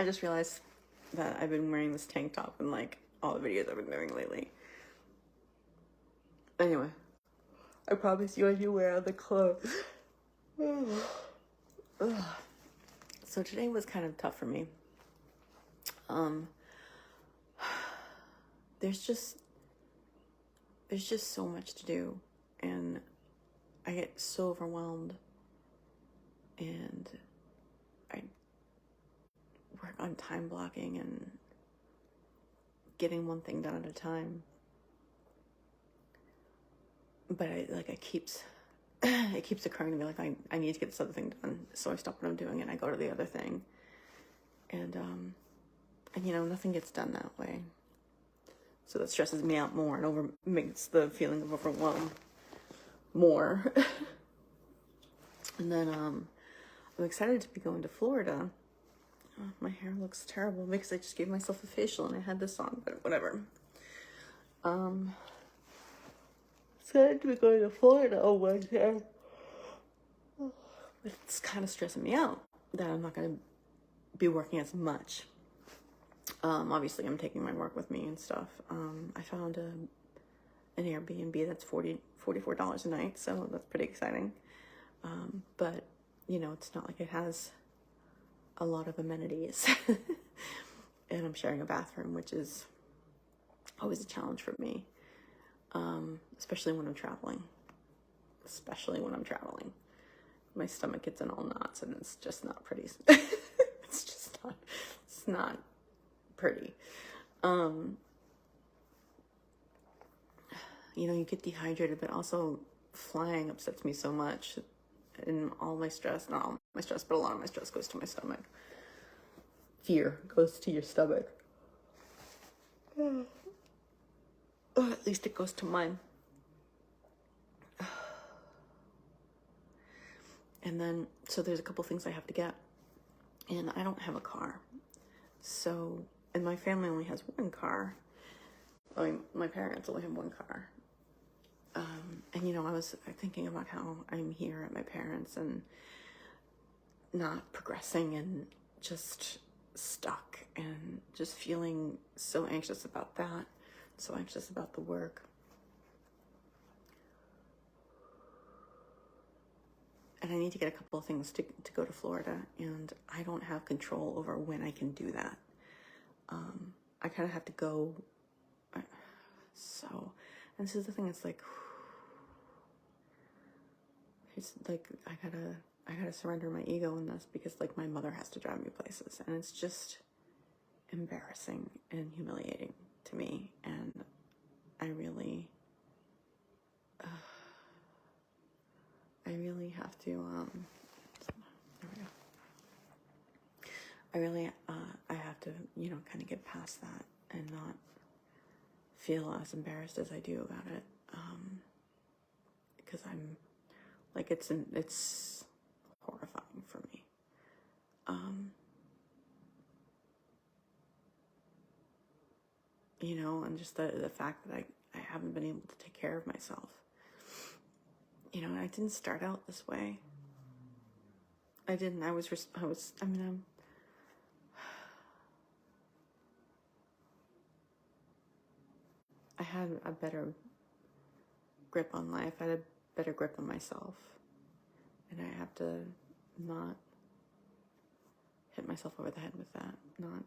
I just realized that I've been wearing this tank top in like all the videos I've been doing lately. Anyway, I promise you I do wear other clothes. So today was kind of tough for me. There's just so much to do, and I get so overwhelmed, and I work on time blocking and getting one thing done at a time. But it keeps occurring to me, like I need to get this other thing done, so I stop what I'm doing and I go to the other thing, and nothing gets done that way. So that stresses me out more and makes the feeling of overwhelm more. And then I'm excited to be going to Florida. Oh, my hair looks terrible because I just gave myself a facial and I had this on, but whatever. Excited to be going to Florida on Wednesday. It's kind of stressing me out that I'm not going to be working as much. Obviously I'm taking my work with me and stuff. I found an Airbnb that's $44 a night, so that's pretty exciting. But it's not like it has a lot of amenities. And I'm sharing a bathroom, which is always a challenge for me. Especially when I'm traveling. My stomach gets in all knots and it's just not pretty. It's not pretty. You get dehydrated, but also flying upsets me so much. And all my stress, not all my stress, but a lot of my stress goes to my stomach. Fear goes to your stomach. Or at least it goes to mine. And then, so there's a couple things I have to get. And I don't have a car. So, and my family only has one car. My parents only have one car. And I was thinking about how I'm here at my parents' and not progressing and just stuck and just feeling so anxious about that, so anxious about the work. And I need to get a couple of things to go to Florida, and I don't have control over when I can do that. I kind of have to go. And this is the thing, it's like I gotta surrender my ego in this, because like my mother has to drive me places, and it's just embarrassing and humiliating to me, and I really have to there we go. I have to kind of get past that and not feel as embarrassed as I do about it, because I'm like, it's horrifying for me. And just the fact that I haven't been able to take care of myself. And I didn't start out this way. I didn't. I had a better grip on life. I had a better grip on myself. And I have to not hit myself over the head with that. Not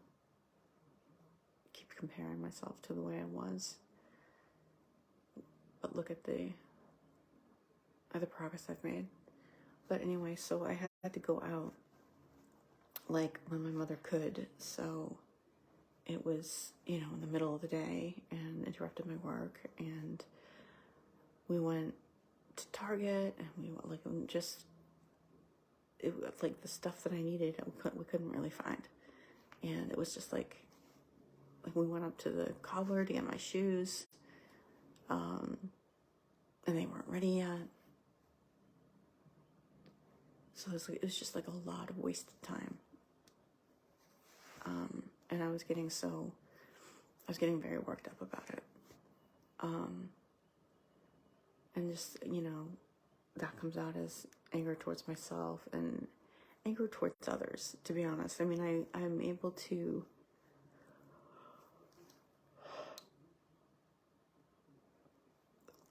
keep comparing myself to the way I was. But look at the progress I've made. But anyway, so I had to go out like when my mother could. So it was, in the middle of the day and interrupted my work. And we went to Target and we went it was like the stuff that I needed, we couldn't really find. And it was just like we went up to the cobbler to get my shoes. And they weren't ready yet. So it was just like a lot of wasted time. And I was getting very worked up about it. And just, that comes out as anger towards myself and anger towards others, to be honest. I mean, I'm able to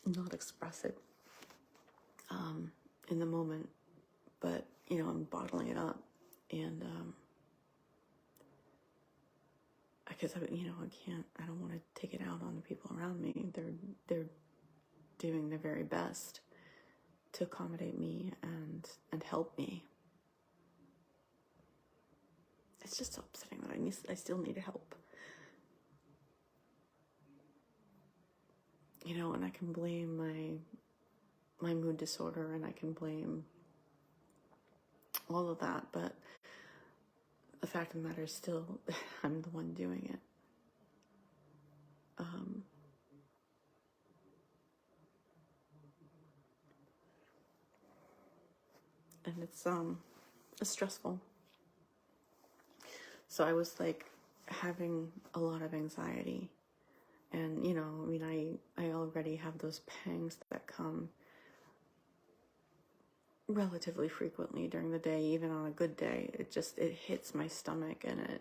not express it in the moment, but, you know, I'm bottling it up. And because I don't want to take it out on the people around me. They're doing their very best to accommodate me and help me. It's just so upsetting that I still need help. You know, and I can blame my mood disorder, and I can blame all of that, but the fact of the matter is still I'm the one doing it. And it's stressful. So I was like having a lot of anxiety, and, you know, I mean, I already have those pangs that come relatively frequently during the day. Even on a good day, it hits my stomach, and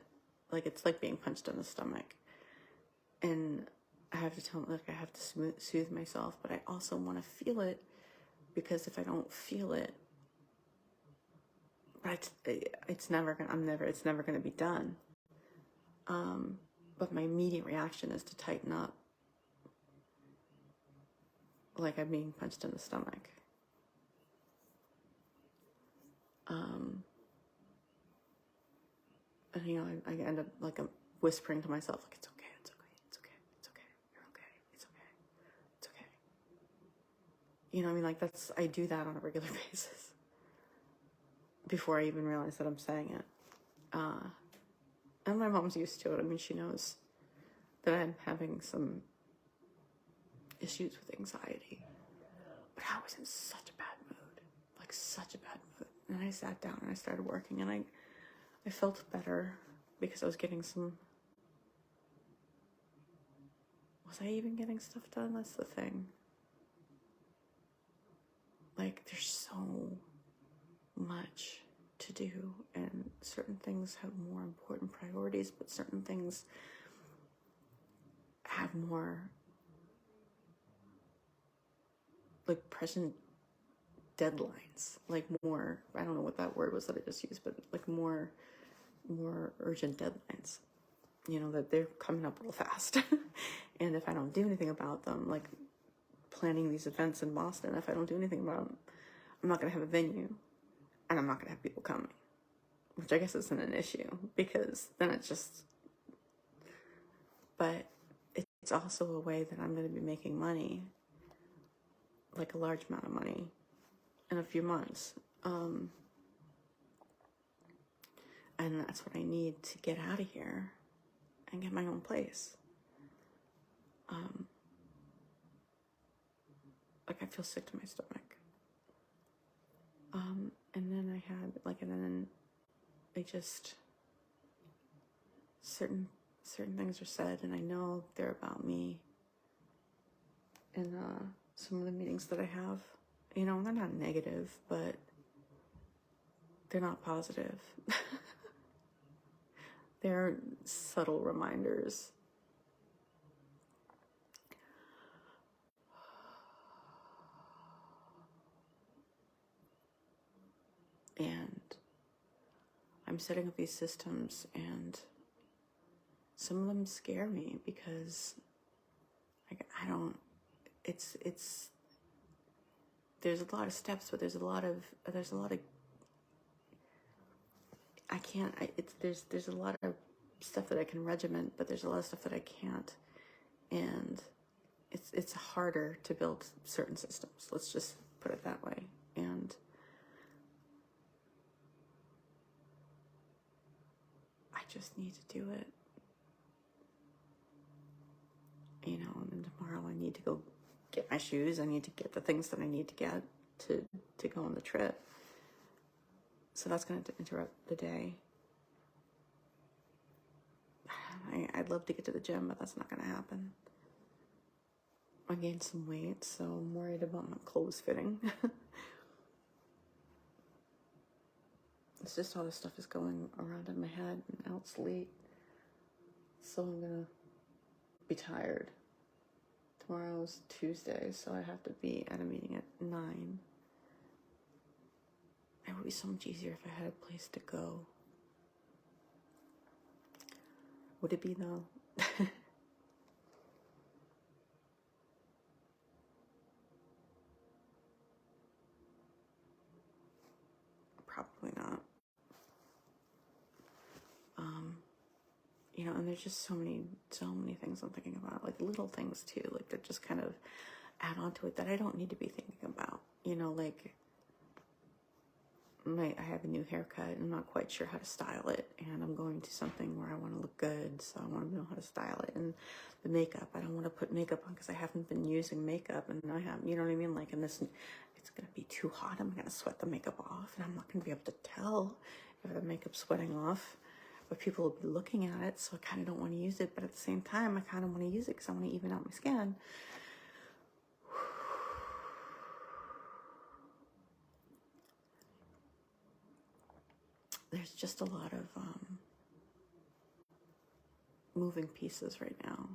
it's like being punched in the stomach. And I have to soothe myself, but I also want to feel it, because if I don't feel it, it's never gonna be done. But my immediate reaction is to tighten up, like I'm being punched in the stomach. And, you know, I end up like whispering to myself, like, it's okay, it's okay, it's okay, it's okay, you're okay, it's okay, it's okay. You know, I mean, like, I do that on a regular basis before I even realize that I'm saying it. And my mom's used to it. I mean, she knows that I'm having some issues with anxiety. But I was in such a bad mood, like such a bad mood. And I sat down and I started working, and I felt better because I was getting some... Was I even getting stuff done? That's the thing. Like, there's so much to do, and certain things have more important priorities, but certain things have more, like, present deadlines, like more, I don't know what that word was that I just used, but like more urgent deadlines, you know, that they're coming up real fast. And if I don't do anything about them, like planning these events in Boston, if I don't do anything about them, I'm not going to have a venue, and I'm not going to have people coming, which I guess isn't an issue, because then it's just... But it's also a way that I'm going to be making money, like a large amount of money, in a few months. And that's what I need to get out of here and get my own place. Like, I feel sick to my stomach. And then I had, like, and then I just... Certain things are said, and I know they're about me in some of the meetings that I have. You know, they're not negative, but they're not positive. They're subtle reminders. And I'm setting up these systems, and some of them scare me because, like, there's a lot of steps, but there's a lot of there's a lot of stuff that I can regiment, but there's a lot of stuff that I can't. And it's harder to build certain systems. Let's just put it that way. And I just need to do it. You know, and then tomorrow I need to go get my shoes. I need to get the things that I need to get to go on the trip. So that's going to interrupt the day. I'd love to get to the gym, but that's not going to happen. I gained some weight, so I'm worried about my clothes fitting. It's just all this stuff is going around in my head, and now it's late. So I'm gonna be tired. Tomorrow's Tuesday, so I have to be at a meeting at 9. It would be so much easier if I had a place to go. Would it be though? Probably not. You know, and there's just so many things I'm thinking about, like little things too, like that just kind of add on to it that I don't need to be thinking about. You know, like I have a new haircut and I'm not quite sure how to style it, and I'm going to something where I want to look good, so I want to know how to style it. And the makeup, I don't want to put makeup on because I haven't been using makeup, and I have, you know what I mean? Like, in this, it's gonna be too hot. I'm gonna sweat the makeup off, and I'm not gonna be able to tell if the makeup's sweating off. But people will be looking at it, so I kind of don't want to use it. But at the same time, I kind of want to use it because I want to even out my skin. There's just a lot of moving pieces right now,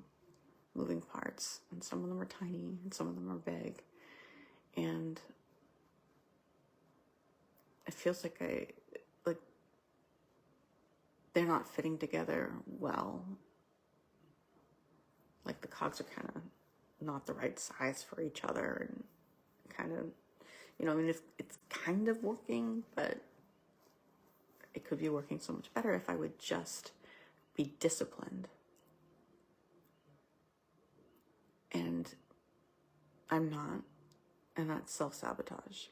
moving parts, and some of them are tiny and some of them are big. And it feels like they're not fitting together well. Like the cogs are kind of not the right size for each other, and kind of, you know, I mean, it's kind of working, but it could be working so much better if I would just be disciplined. And I'm not, and that's self-sabotage.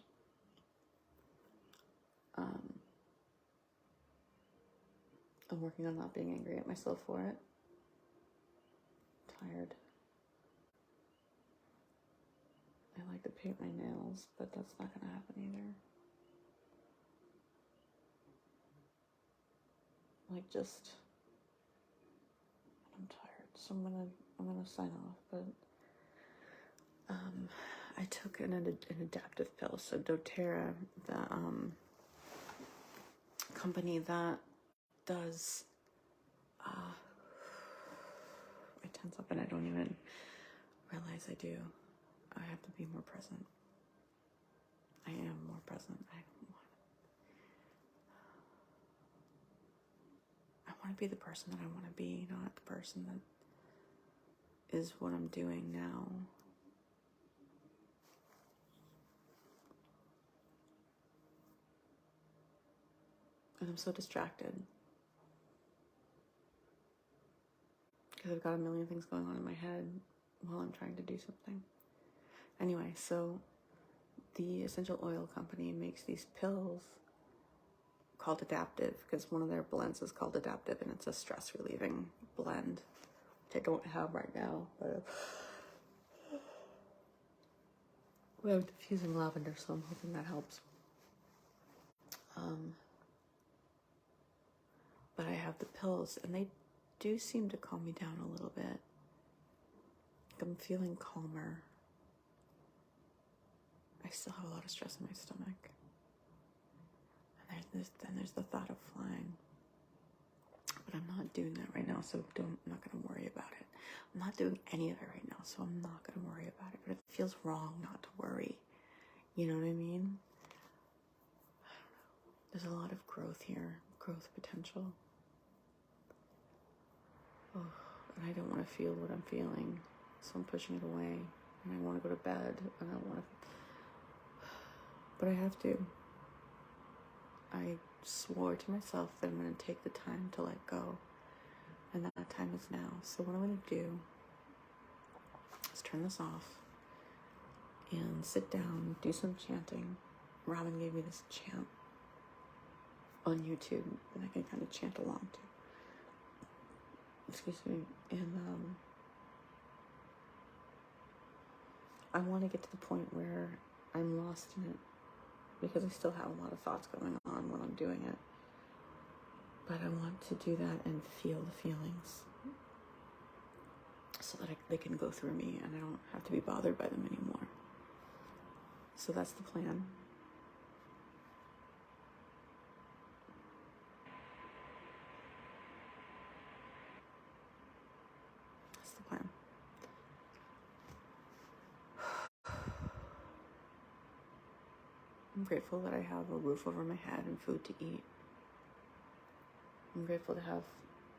I'm working on not being angry at myself for it. Tired. I like to paint my nails, but that's not gonna happen either. Like, just, I'm tired, so I'm gonna sign off. But I took an adaptive pill. So doTERRA, the company that does, I tense up and I don't even realize I do. I have to be more present. I am more present. I want to be the person that I want to be, not the person that is what I'm doing now. And I'm so distracted because I've got a million things going on in my head while I'm trying to do something. Anyway, so the essential oil company makes these pills called Adaptive, because one of their blends is called Adaptive, and it's a stress relieving blend, which I don't have right now, but I'm diffusing lavender, so I'm hoping that helps. But I have the pills, and they do seem to calm me down a little bit. I'm feeling calmer. I still have a lot of stress in my stomach. And then there's the thought of flying. But I'm not doing that right now, so I'm not going to worry about it. I'm not doing any of it right now, so I'm not going to worry about it. But it feels wrong not to worry. You know what I mean? I don't know. There's a lot of growth here, growth potential. Oh, and I don't want to feel what I'm feeling, so I'm pushing it away. And I want to go to bed, and I want to, but I have to. I swore to myself that I'm going to take the time to let go, and that time is now. So what I'm going to do is turn this off and sit down, do some chanting. Robin gave me this chant on YouTube, and I can kind of chant along to. Excuse me. And I want to get to the point where I'm lost in it, because I still have a lot of thoughts going on when I'm doing it. But I want to do that and feel the feelings so that they can go through me and I don't have to be bothered by them anymore. So that's the plan. I'm grateful that I have a roof over my head and food to eat. I'm grateful to have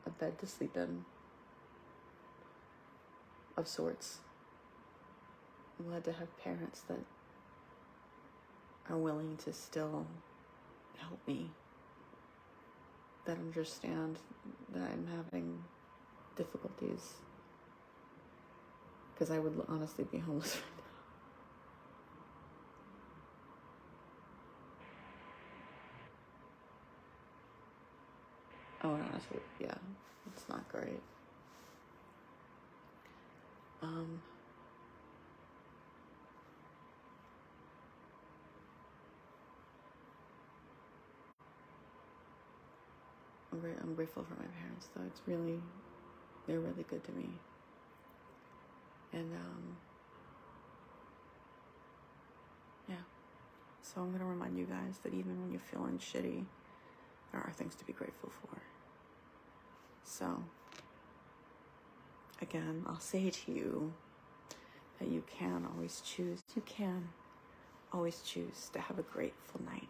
a bed to sleep in, of sorts. I'm glad to have parents that are willing to still help me, that understand that I'm having difficulties, because I would honestly be homeless right now. Oh, and honestly, yeah, it's not great. I'm grateful for my parents, though. They're really good to me. And, yeah. So I'm going to remind you guys that even when you're feeling shitty, there are things to be grateful for. So, again, I'll say to you that you can always choose to have a grateful night.